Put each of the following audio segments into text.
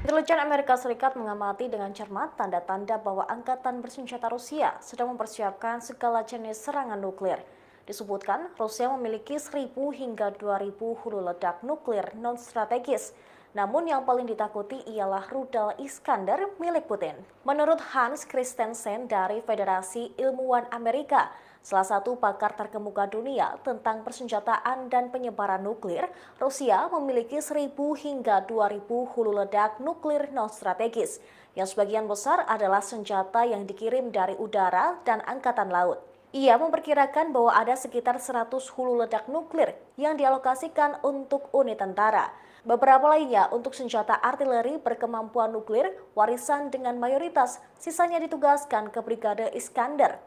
Intelijen Amerika Serikat mengamati dengan cermat tanda-tanda bahwa angkatan bersenjata Rusia sedang mempersiapkan segala jenis serangan nuklir. Disebutkan, Rusia memiliki 1.000 hingga 2.000 hulu ledak nuklir non-strategis. Namun yang paling ditakuti ialah rudal Iskander milik Putin. Menurut Hans Christensen dari Federasi Ilmuwan Amerika, salah satu pakar terkemuka dunia tentang persenjataan dan penyebaran nuklir, Rusia memiliki 1.000 hingga 2.000 hulu ledak nuklir non-strategis, yang sebagian besar adalah senjata yang dikirim dari udara dan angkatan laut. Ia memperkirakan bahwa ada sekitar 100 hulu ledak nuklir yang dialokasikan untuk unit tentara. Beberapa lainnya untuk senjata artileri berkemampuan nuklir warisan dengan mayoritas sisanya ditugaskan ke Brigade Iskander.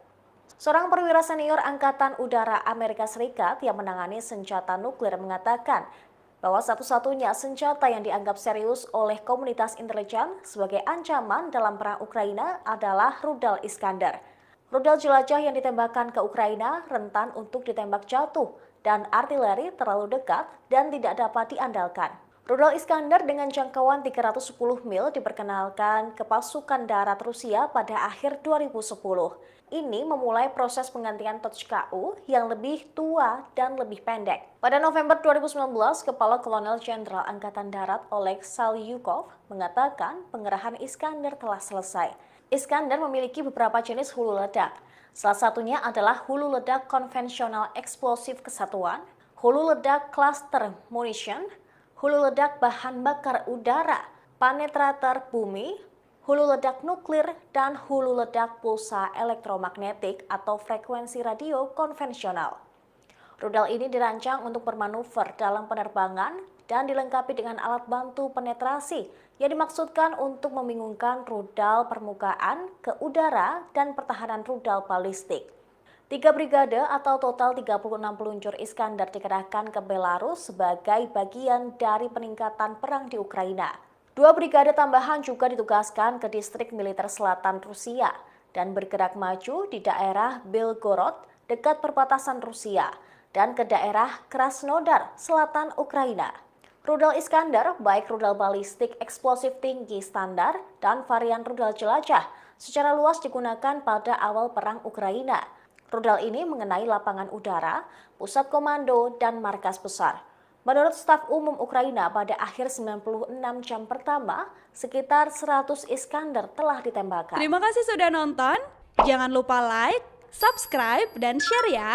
Seorang perwira senior Angkatan Udara Amerika Serikat yang menangani senjata nuklir mengatakan bahwa satu-satunya senjata yang dianggap serius oleh komunitas intelijen sebagai ancaman dalam perang Ukraina adalah rudal Iskander. Rudal jelajah yang ditembakkan ke Ukraina rentan untuk ditembak jatuh dan artileri terlalu dekat dan tidak dapat diandalkan. Rudal Iskander dengan jangkauan 310 mil diperkenalkan ke pasukan darat Rusia pada akhir 2010. Ini memulai proses penggantian TOCH-KU yang lebih tua dan lebih pendek. Pada November 2019, Kepala Kolonel Jenderal Angkatan Darat Oleg Salyukov mengatakan pengerahan Iskander telah selesai. Iskander memiliki beberapa jenis hulu ledak. Salah satunya adalah hulu ledak konvensional eksplosif kesatuan, hulu ledak cluster munition, hulu ledak bahan bakar udara, penetrator bumi, hulu ledak nuklir, dan hulu ledak pulsa elektromagnetik atau frekuensi radio konvensional. Rudal ini dirancang untuk bermanuver dalam penerbangan dan dilengkapi dengan alat bantu penetrasi yang dimaksudkan untuk membingungkan rudal permukaan ke udara dan pertahanan rudal balistik. 3 brigade atau total 36 peluncur Iskander dikerahkan ke Belarus sebagai bagian dari peningkatan perang di Ukraina. 2 brigade tambahan juga ditugaskan ke distrik militer selatan Rusia dan bergerak maju di daerah Belgorod dekat perbatasan Rusia dan ke daerah Krasnodar, selatan Ukraina. Rudal Iskander, baik rudal balistik eksplosif tinggi standar dan varian rudal jelajah, secara luas digunakan pada awal perang Ukraina. Rudal ini mengenai lapangan udara, pusat komando, dan markas besar. Menurut staf umum Ukraina, pada akhir 96 jam pertama, sekitar 100 Iskander telah ditembakkan. Terima kasih sudah nonton. Jangan lupa like, subscribe, dan share ya.